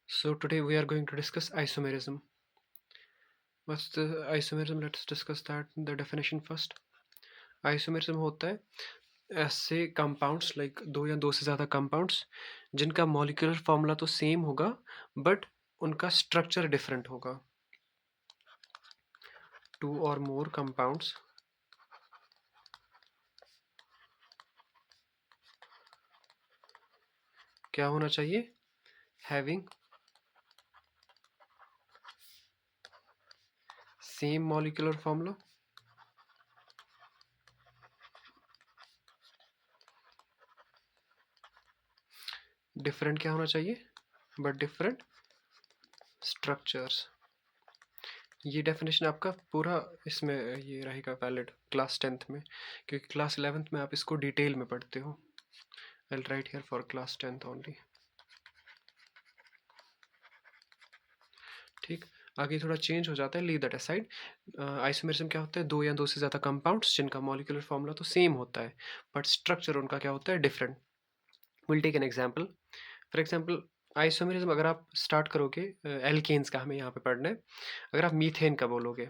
So today we are going to discuss isomerism. What's the isomerism? Let's discuss that the definition first. Isomerism होता है ऐसे compounds like दो या दो से ज़्यादा कंपाउंड्स जिनका मॉलिक्यूलर फॉर्मूला तो सेम होगा बट उनका स्ट्रक्चर डिफरेंट होगा. टू और मोर कंपाउंड्स क्या होना चाहिए? Having same molecular formula different क्या होना चाहिए? But different structures. ये डेफिनेशन आपका पूरा इसमें ये रहेगा वैलिड क्लास 10th में, क्योंकि क्लास 11th में आप इसको डिटेल में पढ़ते हो. I will write here for class 10th only. ठीक, आगे थोड़ा चेंज हो जाता है, लीव दैट असाइड. आइसोमेरिज्म क्या होता है? दो या दो से ज़्यादा कंपाउंड्स जिनका मॉलिक्यूलर फॉर्मूला तो सेम होता है बट स्ट्रक्चर उनका क्या होता है? Different. Will take an example. For example isomerism अगर आप स्टार्ट करोगे, एल्केन्स का हमें यहाँ पे पढ़ना है. अगर आप मीथेन का बोलोगे,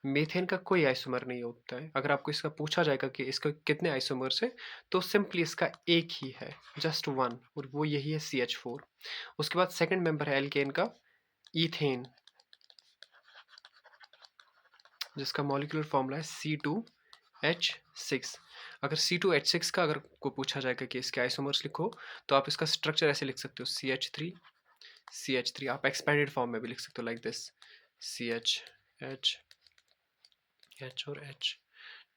मीथेन का कोई आइसोमर नहीं होता है. अगर आपको इसका पूछा जाएगा कि इसका कितने आइसोमर्स है, तो सिंपली इसका एक ही है, जस्ट वन, और वो यही है CH4. उसके बाद सेकंड मेंबर है एल्केन का ईथेन, जिसका मॉलिक्यूलर फॉर्मूला है C2H6. अगर C2H6 का अगर को पूछा जाएगा कि इसके आइसोमर्स लिखो, तो आप इसका स्ट्रक्चर ऐसे लिख सकते हो CH3. आप एक्सपेंडेड फॉर्म में भी लिख सकते हो लाइक दिस CH H और H.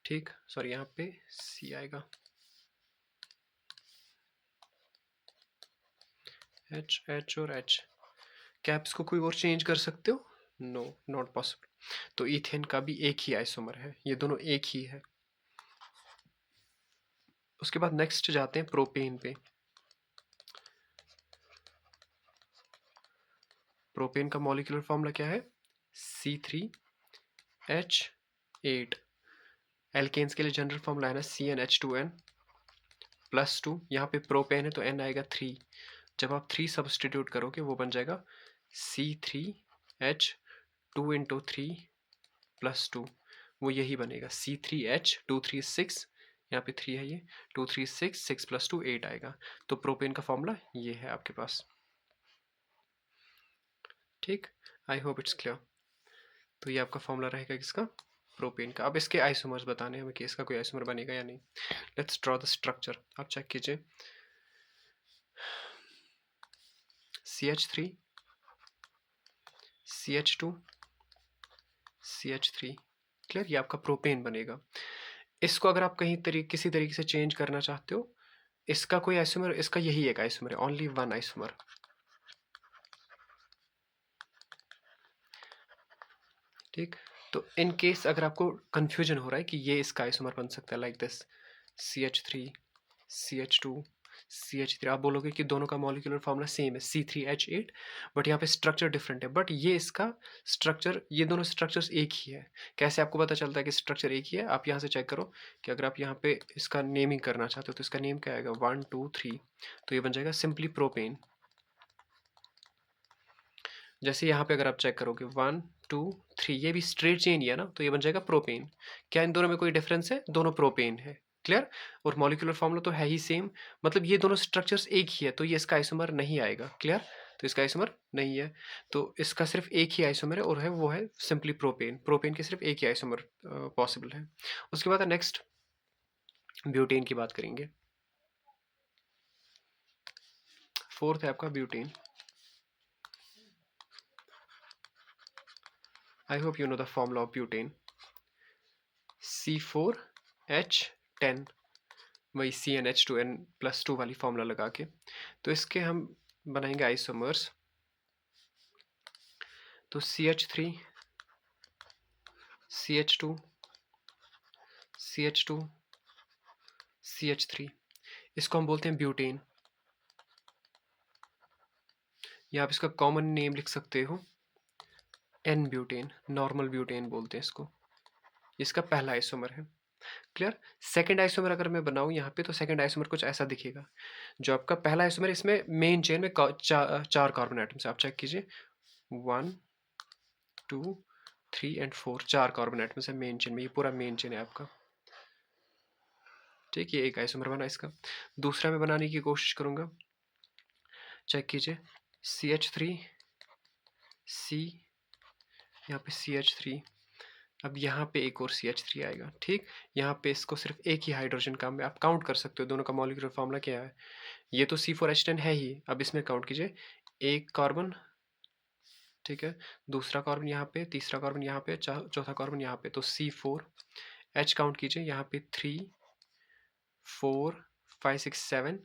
ठीक, सॉरी यहाँ पे C आएगा, H और H. क्या आप इसको कोई और चेंज कर सकते हो? No, not possible. तो ईथेन का भी एक ही आइसोमर है, ये दोनों एक ही है. उसके बाद नेक्स्ट जाते हैं प्रोपेन पे. प्रोपेन का मॉलिक्यूलर फॉर्मूला क्या है? C3H8. एल्केन्स के लिए जनरल फॉर्मूला है ना CnH2n प्लस 2. यहाँ पे प्रोपेन है तो N आएगा 3. जब आप 3 सब्सटीट्यूट करोगे वो बन जाएगा C3H2 इंटू 3 प्लस 2. वो यही बनेगा C3H236. यहाँ पे 3 है, ये 236, 6 प्लस 2 8 आएगा. तो प्रोपेन का फॉर्मूला ये है आपके पास. ठीक, आई होप इट्स क्लियर. तो ये आपका फॉर्मूला रहेगा किसका? प्रोपेन का. अब इसके आइसोमर्स बताने हैं हमें कि इसका कोई आइसोमर बनेगा या नहीं. Let's draw the structure. आप चेक कीजिए. CH3 CH2 CH3. क्लियर? ये आपका प्रोपेन बनेगा. इसको अगर आप किसी तरीके से चेंज करना चाहते हो, इसका कोई आइसोमर, इसका यही एक आइसोमर है, ओनली वन आइसोमर. ठीक, तो इन केस अगर आपको कंफ्यूजन हो रहा है कि ये इसका आइसोमर बन सकता है like this CH3 CH2 CH3, आप बोलोगे कि दोनों का मॉलिक्यूलर फॉर्मूला सेम है C3H8, बट यहाँ पे स्ट्रक्चर डिफरेंट है. बट ये इसका स्ट्रक्चर, ये दोनों स्ट्रक्चर्स एक ही है. कैसे आपको पता चलता है कि स्ट्रक्चर एक ही है? आप यहाँ से चेक करो कि अगर आप यहाँ पे इसका नेमिंग करना चाहते हो तो इसका नेम क्या आएगा? 1 2 3. तो ये बन जाएगा सिंपली प्रोपेन. जैसे यहाँ पे अगर आप चेक करोगे 1 2 3, ये भी स्ट्रेट चेन ही है ना, तो ये बन जाएगा प्रोपेन. क्या इन दोनों में कोई डिफरेंस है? दोनों प्रोपेन है. क्लियर? और मॉलिक्यूलर फॉर्मूला तो है ही सेम, मतलब ये दोनों स्ट्रक्चर्स एक ही है, तो ये इसका आइसोमर नहीं आएगा. क्लियर? तो इसका आइसोमर नहीं है, तो इसका सिर्फ एक ही आइसोमर है और है वो है सिंपली प्रोपेन. प्रोपेन के सिर्फ एक ही आइसोमर पॉसिबल है. उसके बाद नेक्स्ट ब्यूटेन की बात करेंगे. फोर्थ है आपका butane. I hope you know the formula of butane. C4H10, वही CnH2n प्लस 2 वाली फॉर्मूला लगा के. तो इसके हम बनाएंगे आइसोमर्स. तो CH3 CH2 CH2 CH3, इसको हम बोलते हैं ब्यूटेन. या आप इसका कॉमन नेम लिख सकते हो N ब्यूटेन, नॉर्मल ब्यूटेन बोलते हैं इसको. इसका पहला आइसोमर है. क्लियर? सेकंड आइसोमर अगर मैं बनाऊँ यहाँ पे, तो सेकंड आइसोमर कुछ ऐसा दिखेगा। जो आपका पहला आइसोमर, इसमें मेन चेन में 4 कार्बन एटम्स है। आप चेक कीजिए, 1 2 3 एंड 4, 4 कार्बन एटम्स है मेन चेन में। ये पूरा मेन चेन है आपका। ठीक, ये एक आइसोमर बना इसका। दूसरा मैं बनाने की कोशिश करूँगा। चेक कीजिए, CH3 C, यहाँ पे CH3, अब यहाँ पे एक और CH3 आएगा। ठीक, यहाँ पे इसको सिर्फ एक ही हाइड्रोजन का, आप काउंट कर सकते हो दोनों का मॉलिक्यूलर फॉर्मूला क्या है। ये तो C4H10 है ही। अब इसमें काउंट कीजिए, एक कार्बन, ठीक है, दूसरा कार्बन यहाँ पे, तीसरा कार्बन यहाँ पे, चौथा कार्बन यहाँ पे, तो C4H काउंट कीजिए, यहाँ पे 3 4 5 6 7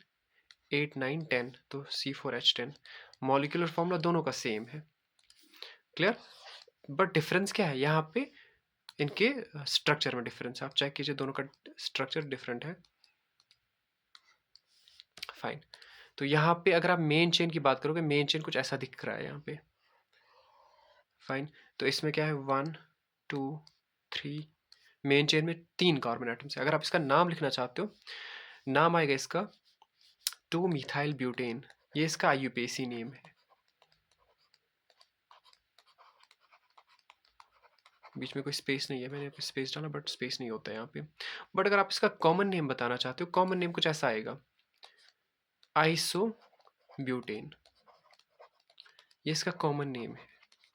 8 9 10, तो C4H10। मॉलिक्यूलर फॉर्मूला दोनों का सेम है। क्लियर? बट डिफरेंस क्या है यहाँ पे, इनके स्ट्रक्चर में डिफरेंस। आप चेक कीजिए, दोनों का स्ट्रक्चर डिफरेंट है। फाइन। तो यहाँ पे अगर आप मेन चेन की बात करोगे, मेन चेन कुछ ऐसा दिख रहा है यहाँ पे। फाइन। तो इसमें क्या है, 1 2 3, मेन चेन में 3 कार्बन एटम्स है। अगर आप इसका नाम लिखना चाहते हो, नाम आएगा इसका 2 मिथाइल ब्यूटेन। ये इसका IUPAC नेम है। बीच में कोई स्पेस नहीं है, मैंने यहाँ पे स्पेस डाला बट स्पेस नहीं होता है यहाँ पे। बट अगर आप इसका कॉमन नेम बताना चाहते हो, कॉमन नेम कुछ ऐसा आएगा, आइसो ब्यूटेन। ये इसका कॉमन नेम है।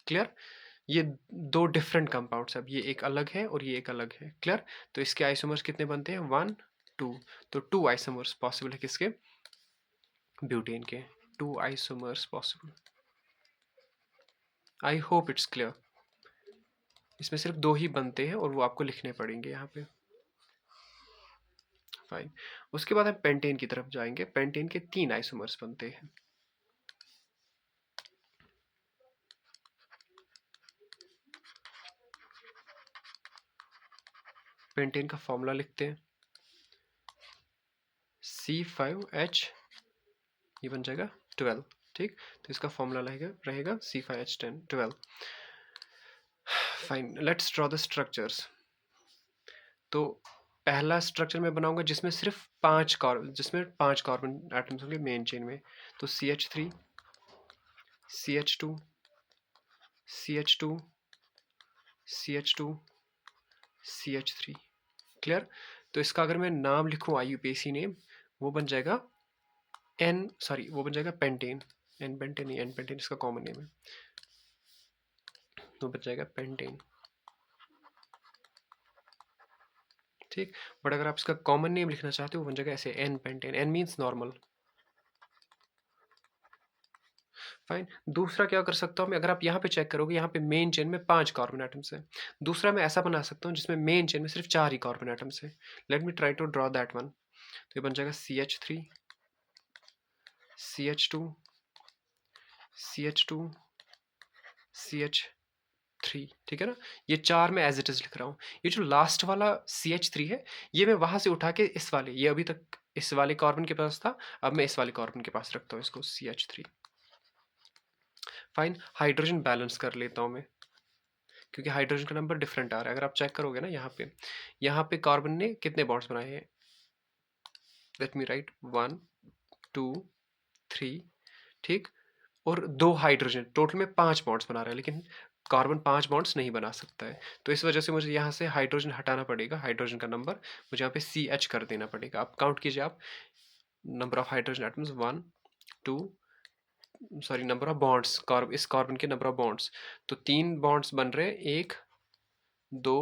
क्लियर? ये दो डिफरेंट कंपाउंड्स है। अब ये एक अलग है और ये एक अलग है। क्लियर? तो इसके आइसोमर्स कितने बनते हैं, 1 2, तो 2 आइसोमर्स पॉसिबल है किसके, ब्यूटेन के। 2 isomers possible. I hope it's clear. इसमें सिर्फ 2 ही बनते हैं और वो आपको लिखने पड़ेंगे यहाँ पे। फाइन। उसके बाद हम पेंटेन की तरफ जाएंगे। पेंटेन के 3 आइसोमर्स बनते हैं। पेंटेन का फॉर्मूला लिखते हैं, C5H, ये बन जाएगा 12। ठीक, तो इसका फॉर्मूला रहेगा C5H10 12। Fine, let's draw the structures. तो पहला स्ट्रक्चर मैं बनाऊंगा जिसमें सिर्फ 5 कार्बन एटम्स होंगे मेन चेन में। तो CH3 CH2 CH2 CH2 CH3। Clear? तो इसका अगर मैं नाम लिखूं, IUPAC नेम, वो बन जाएगा वो बन जाएगा पेंटेन। एन पेंटेन नहीं, एन पेंटेन इसका कॉमन नेम है, तो बन जाएगा पेंटेन। ठीक, बट अगर आप इसका कॉमन नेम लिखना चाहते हो, वो बन जाएगा ऐसे, n pentane. N means normal. Fine. दूसरा क्या कर सकता हूँ मैं, अगर आप यहाँ पे चेक करोगे, यहाँ पे मेन चेन में 5 कार्बन एटम्स है। दूसरा मैं ऐसा बना सकता हूँ जिसमें मेन चेन में सिर्फ 4 ही कार्बन एटम्स है। Let me try to draw that one. तो ये बन जाएगा CH3 CH2 CH2 CH3। ठीक है ना? ये 4 मैं एज इट इज लिख रहा हूँ। ये जो लास्ट वाला CH3 है, ये मैं वहां से उठा के इस वाले, ये अभी तक इस वाले कार्बन के पास था, अब मैं इस वाले कार्बन के पास रखता हूँ इसको, CH3। फाइन। हाइड्रोजन बैलेंस कर लेता हूँ मैं, क्योंकि हाइड्रोजन का नंबर डिफरेंट आ रहा है। अगर आप चेक करोगे ना, यहाँ पे कार्बन ने कितने बॉन्ड्स बनाए हैं, लेट मी राइट, 1 2 3, ठीक, और 2 हाइड्रोजन, टोटल में 5 बॉन्ड्स बना रहा है, लेकिन कार्बन 5 बॉन्ड्स नहीं बना सकता है। तो इस वजह से मुझे यहाँ से हाइड्रोजन हटाना पड़ेगा। हाइड्रोजन का नंबर मुझे यहाँ पे CH कर देना पड़ेगा। आप काउंट कीजिए, आप number of hydrogen atoms 1 2, sorry, number of bonds, इस कार्बन के नंबर ऑफ बॉन्ड्स, तो 3 बॉन्ड्स बन रहे हैं, 1 2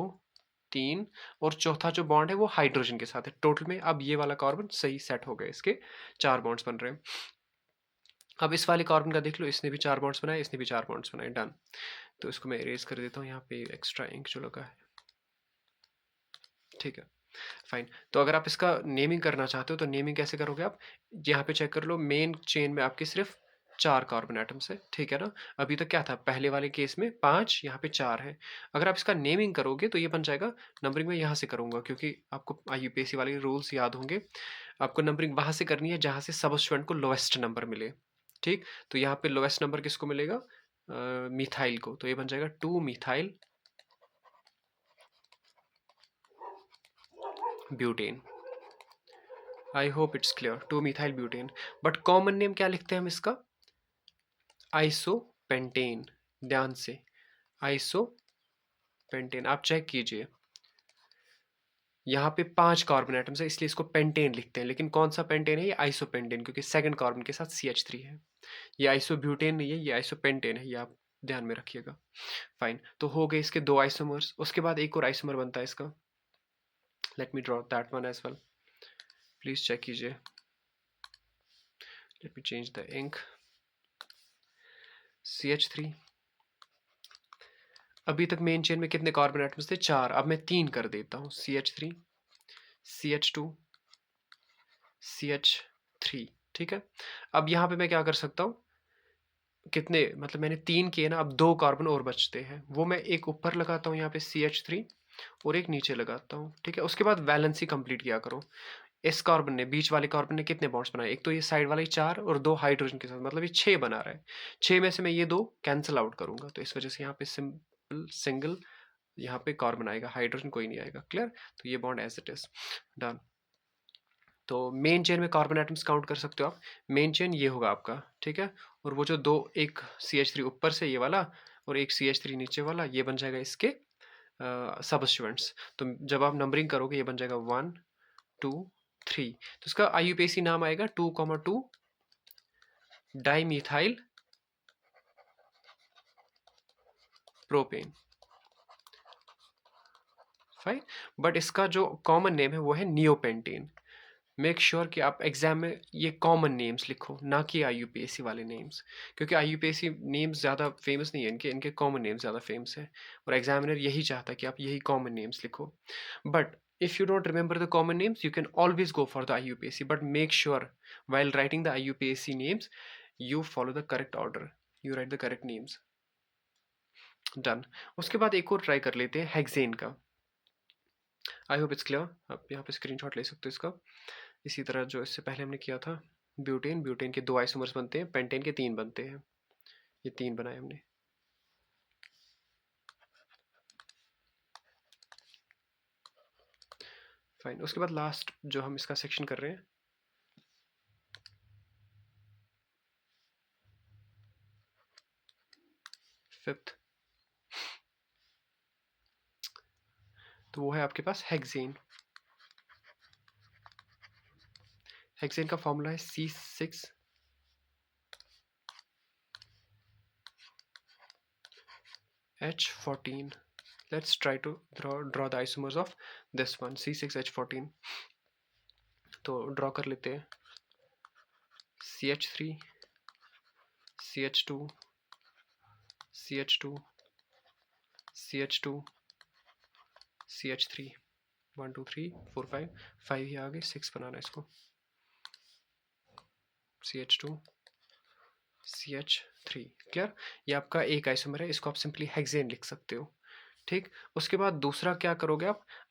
3, और चौथा जो बॉन्ड है वो हाइड्रोजन के साथ है। टोटल में अब ये वाला कार्बन सही सेट हो गया, इसके 4 बॉन्ड्स बन रहे हैं। अब इस वाले कार्बन का देख लो, इसने भी 4 बॉन्ड्स बनाए, इसने भी 4 बॉन्ड्स बनाए। डन। तो इसको मैं इरेज कर देता हूँ, यहाँ पे एक्स्ट्रा इंक जो लगा है। ठीक है, फाइन। तो अगर आप इसका नेमिंग करना चाहते हो, तो नेमिंग कैसे करोगे आप, यहाँ पे चेक कर लो, मेन चेन में आपके सिर्फ 4 कार्बन एटम्स है। ठीक है ना? अभी तक क्या था, पहले वाले केस में 5, यहाँ पे 4 है। अगर आप इसका नेमिंग करोगे तो ये बन जाएगा, नंबरिंग में यहाँ से करूंगा, क्योंकि आपको IUPAC वाले रूल्स याद होंगे। आपको नंबरिंग वहां से करनी है जहां से सब स्टूडेंट को लोएस्ट नंबर मिले। ठीक, तो यहाँ पे लोएस्ट नंबर किसको मिलेगा, मिथाइल को। तो ये बन जाएगा 2 methyl butane. I hope it's clear, 2 methyl butane. But common name क्या लिखते हैं हम इसका? आइसोपेंटेन। ध्यान से, आइसोपेंटेन। आप चेक कीजिए, यहाँ पे 5 कार्बन एटम्स है इसलिए इसको पेंटेन लिखते हैं, लेकिन कौन सा पेंटेन है? ये आइसोपेंटेन, क्योंकि सेकंड कार्बन के साथ CH3 है। ये आइसोब्यूटेन नहीं है, ये आइसोपेंटेन है, ये आप ध्यान में रखिएगा। फाइन, तो हो गए इसके 2 आइसोमर्स। उसके बाद एक और आइसोमर बनता है इसका। Let me draw that one as well, please check कीजिए। Let me change the ink. CH3। अभी तक मेन चेन में कितने कार्बन एटम्स थे? 4। अब मैं 3 कर देता हूँ। CH3, CH2, CH3। ठीक है, अब यहाँ पे मैं क्या कर सकता हूँ? कितने, मतलब मैंने 3 किए ना, अब 2 कार्बन और बचते हैं, वो मैं एक ऊपर लगाता हूँ यहाँ पे CH3 और एक नीचे लगाता हूँ। ठीक है, उसके बाद वैलेंसी कंप्लीट किया करो। इस कार्बन ने, बीच वाले कार्बन ने कितने बॉन्ड्स बनाए? एक तो ये साइड वाले 4 और 2 हाइड्रोजन के साथ, मतलब ये 6 बना रहा है। 6 में से मैं ये 2 कैंसिल आउट करूंगा, तो इस वजह से यहाँ पे सिंपल सिंगल यहाँ पे कार्बन आएगा, हाइड्रोजन कोई नहीं आएगा। क्लियर? तो ये bond as it is done. तो मेन चेन में कार्बन एटम्स काउंट कर सकते हो आप। मेन चेन ये होगा आपका, ठीक है। और वो जो 2, एक CH3 ऊपर से ये वाला और एक CH3 नीचे वाला, ये बन जाएगा इसके सबस्टिट्यूएंट्स। तो जब आप नंबरिंग करोगे ये बन जाएगा 1 2 3। तो इसका IUPAC नाम आएगा 2,2 डाइमीथाइल प्रोपेन। फाइन, बट इसका जो कॉमन नेम है वो है नियोपेंटेन। मेक श्योर कि आप एग्जाम में ये कॉमन नेम्स लिखो, ना कि IUPAC वाले नेम्स, क्योंकि IUPAC नेम्स ज़्यादा फेमस नहीं है, इनके इनके कॉमन नेम्स ज़्यादा फेमस है, और एग्जामिनर यही चाहता है कि आप यही कॉमन नेम्स लिखो। But if you don't remember the common names, you can always go for the IUPAC, but make sure while writing the IUPAC names you follow the correct order, you write the correct names. Done. उसके बाद एक और try कर लेते हैं hexane का। I hope it's clear, आप यहाँ पे स्क्रीनशॉट ले सकते हो इसका। इसी तरह जो इससे पहले हमने किया था, ब्यूटेन, ब्यूटेन के 2 आइसोमर्स बनते हैं, पेंटेन के 3 बनते हैं, ये 3 बनाए हमने। फाइन, उसके बाद लास्ट जो हम इसका सेक्शन कर रहे हैं, फिफ्थ, तो वो है आपके पास हेक्सेन। हेक्सेन का फॉर्मूला है C6H14। Let's try to draw the isomers of this one, C6H14। तो ड्रॉ कर लेते हैं। CH3, CH2, CH2, CH2, CH3, 1 2 3 4 5, 5 ही आगे, 6 बनाना है इसको। CH2, CH3। क्लियर? ये आपका एक आइसोमर है, इसको आप सिंपली हेक्सेन लिख सकते हो। ठीक, उसके बाद दूसरा क्या करोगे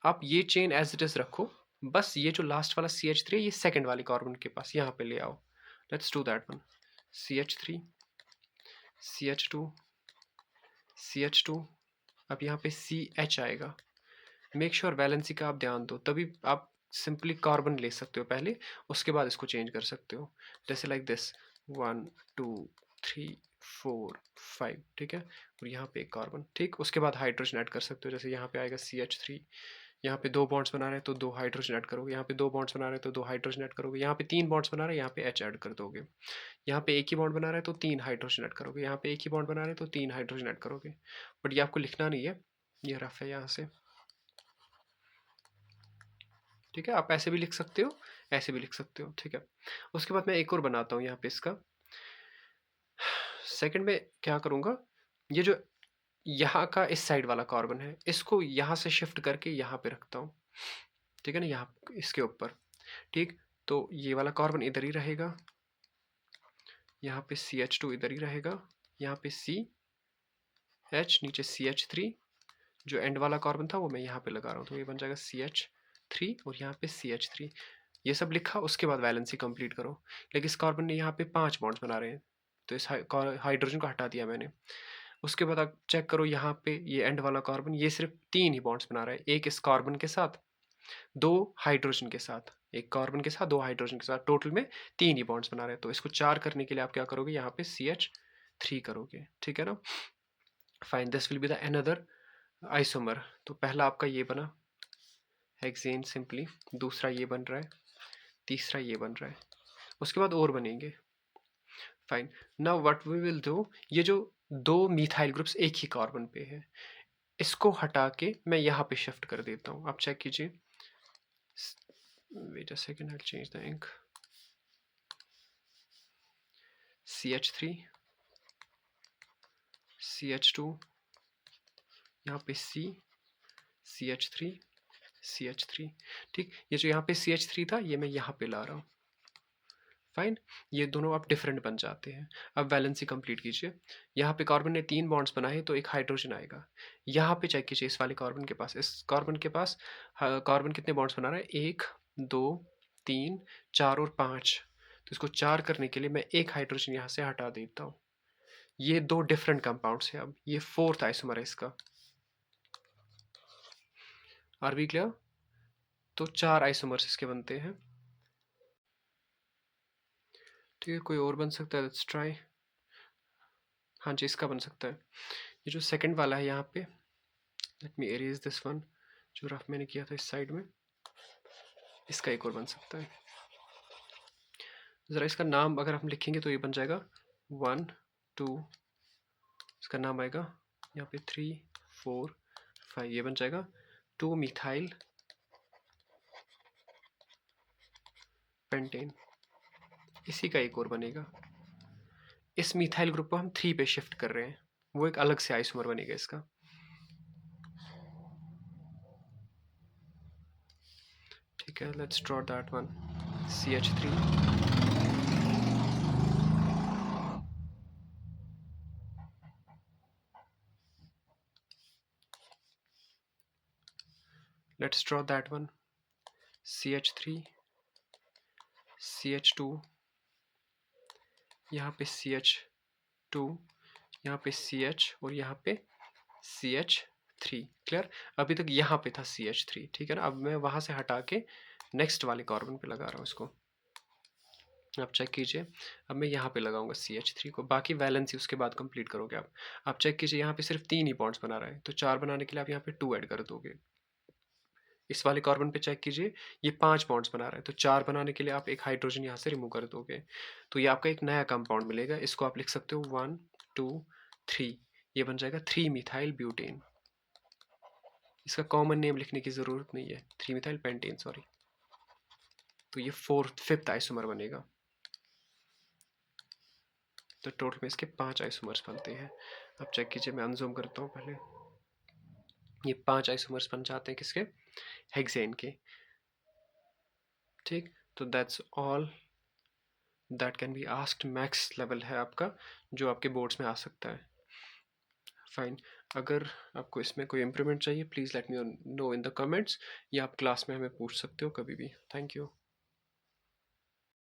आप ये चेन एज इट इज रखो, बस ये जो लास्ट वाला CH3 है ये सेकंड वाले कार्बन के पास यहाँ पे ले आओ। Let's do that one. CH3, CH2, CH2, अब यहाँ पे CH आएगा। मेक श्योर वैलेंसी का आप ध्यान दो, तभी आप सिंपली कार्बन ले सकते हो पहले, उसके बाद इसको चेंज कर सकते हो, जैसे लाइक दिस 1 2 3 4 5। ठीक है, और यहाँ पे एक कार्बन। ठीक, उसके बाद हाइड्रोजन ऐड कर सकते हो, जैसे यहाँ पे आएगा CH3, यहाँ पे 2 बॉन्ड्स बना रहे हैं तो 2 हाइड्रोजन ऐड करोगे, यहाँ पे 2 बॉन्ड्स बना रहे हैं तो 2 हाइड्रोजन ऐड करोगे, यहाँ पे 3 बॉन्ड्स बना रहे हैं यहाँ पे H ऐड कर दोगे, यहाँ पे एक ही बॉन्ड बना रहा है तो 3 हाइड्रोजन ऐड करोगे, यहाँ पे एक ही बॉन्ड बना रहे हैं तो 3 हाइड्रोजन ऐड करोगे। बट ये आपको लिखना नहीं है, ये रफ है यहाँ से। ठीक है, आप ऐसे भी लिख सकते हो, ऐसे भी लिख सकते हो। ठीक है, उसके बाद मैं एक और बनाता हूँ यहाँ पे इसका। सेकंड में क्या करूँगा, ये जो यहाँ का इस साइड वाला कार्बन है इसको यहाँ से शिफ्ट करके यहाँ पे रखता हूँ। ठीक है ना, यहाँ इसके ऊपर। ठीक, तो ये वाला कार्बन इधर ही रहेगा, यहाँ पे CH2 इधर ही रहेगा, यहाँ पे CH, नीचे CH3, जो एंड वाला कार्बन था वो मैं यहाँ पे लगा रहा हूँ, तो ये बन जाएगा CH3 और यहाँ पे CH3। ये सब लिखा, उसके बाद वैलेंसी कंप्लीट करो। लेकिन इस कार्बन ने यहाँ पे 5 बॉन्ड्स बना रहे हैं, तो इस हाइड्रोजन को हटा दिया मैंने। उसके बाद आप चेक करो यहाँ पे ये एंड वाला कार्बन, ये सिर्फ 3 ही बॉन्ड्स बना रहा है, एक इस कार्बन के साथ 2 हाइड्रोजन के साथ, 1 कार्बन के साथ 2 हाइड्रोजन के साथ, टोटल में 3 ही बॉन्ड्स बना रहे हैं। तो इसको 4 करने के लिए आप क्या करोगे, यहाँ पे CH3 करोगे, ठीक है ना। Fine, this will be the another isomer. तो पहला आपका ये बना हेक्सेन सिंपली, दूसरा ये बन रहा है, तीसरा ये बन रहा है, उसके बाद और बनेंगे। Fine, now what we will do, ये जो 2 मिथाइल ग्रुप्स एक ही कार्बन पे है, इसको हटा के मैं यहाँ पे शिफ्ट कर देता हूँ। आप चेक कीजिए, wait a second, I will change the ink. CH3, CH2, यहाँ पे C, CH3, CH3, ठीक। ये जो यहाँ पे CH3 था, ये मैं यहाँ पे ला रहा हूँ। फाइन, ये दोनों अब डिफरेंट बन जाते हैं। अब वैलेंसी कंप्लीट कीजिए। यहाँ पे कार्बन ने 3 बॉन्ड्स बनाए तो एक हाइड्रोजन आएगा। यहाँ पे चेक कीजिए, इस वाले कार्बन के पास, इस कार्बन के पास कार्बन कितने बॉन्ड्स बना रहा है, 1 2 3 4 और 5। तो इसको 4 करने के लिए मैं एक हाइड्रोजन यहाँ से हटा देता हूँ। ये 2 डिफरेंट कंपाउंड्स हैं। अब ये 4th आइसोमर है इसका। Are we clear? तो 4 आइसोमर्स इसके बनते हैं। ठीक है, कोई और बन सकता है, लेट्स ट्राई। हाँ जी, इसका बन सकता है। ये जो सेकंड वाला है यहाँ पे, let me arrays this one, जो रफ मैंने किया था इस साइड में, इसका एक और बन सकता है। ज़रा इसका नाम अगर हम लिखेंगे तो ये बन जाएगा 1 2, इसका नाम आएगा यहाँ पे 3 4 5, ये बन जाएगा 2 मिथाइल पेंटेन। इसी का एक और बनेगा। इस मिथाइल ग्रुप को हम 3 पे शिफ्ट कर रहे हैं, वो एक अलग से आइसोमर बनेगा इसका। ठीक है, let's draw that one, CH3, let's draw that one, CH3, CH2, यहाँ पे CH2, यहाँ पे CH और यहाँ पे CH3। क्लियर? अभी तक यहाँ पे था CH3, ठीक है ना। अब मैं वहाँ से हटा के नेक्स्ट वाले कार्बन पे लगा रहा हूँ इसको। आप चेक कीजिए, अब मैं यहाँ पे लगाऊंगा CH3 को, बाकी वैलेंसी उसके बाद कंप्लीट करोगे आप। आप चेक कीजिए, यहाँ पे सिर्फ 3 ही बॉन्ड्स बना रहा है, तो 4 बनाने के लिए आप यहाँ पे 2 ऐड कर दोगे। इस वाले कार्बन पे चेक कीजिए, ये 5 बॉन्ड्स बना रहा है, तो 4 बनाने के लिए आप एक हाइड्रोजन यहाँ से रिमूव कर दोगे, तो ये आपका एक नया कंपाउंड मिलेगा। इसको आप लिख सकते हो 1 2 3, ये बन जाएगा 3 मिथाइल ब्यूटेन। इसका कॉमन नेम लिखने की ज़रूरत नहीं है, 3 मिथाइल पेंटेन, सॉरी। तो ये 5th आइसोमर बनेगा। तो टोटल में इसके 5 आइसोमर्स बनते हैं। अब चेक कीजिए, मैं अनजूम करता हूँ पहले। ये 5 आइसोमर्स बन जाते हैं किसके, हेक्सेन के। ठीक, तो that's all that can be asked. Max level है आपका जो आपके बोर्ड्स में आ सकता है। फाइन, अगर आपको इसमें कोई इम्प्रूवमेंट चाहिए, please let me know in the comments, या आप क्लास में हमें पूछ सकते हो कभी भी। Thank you.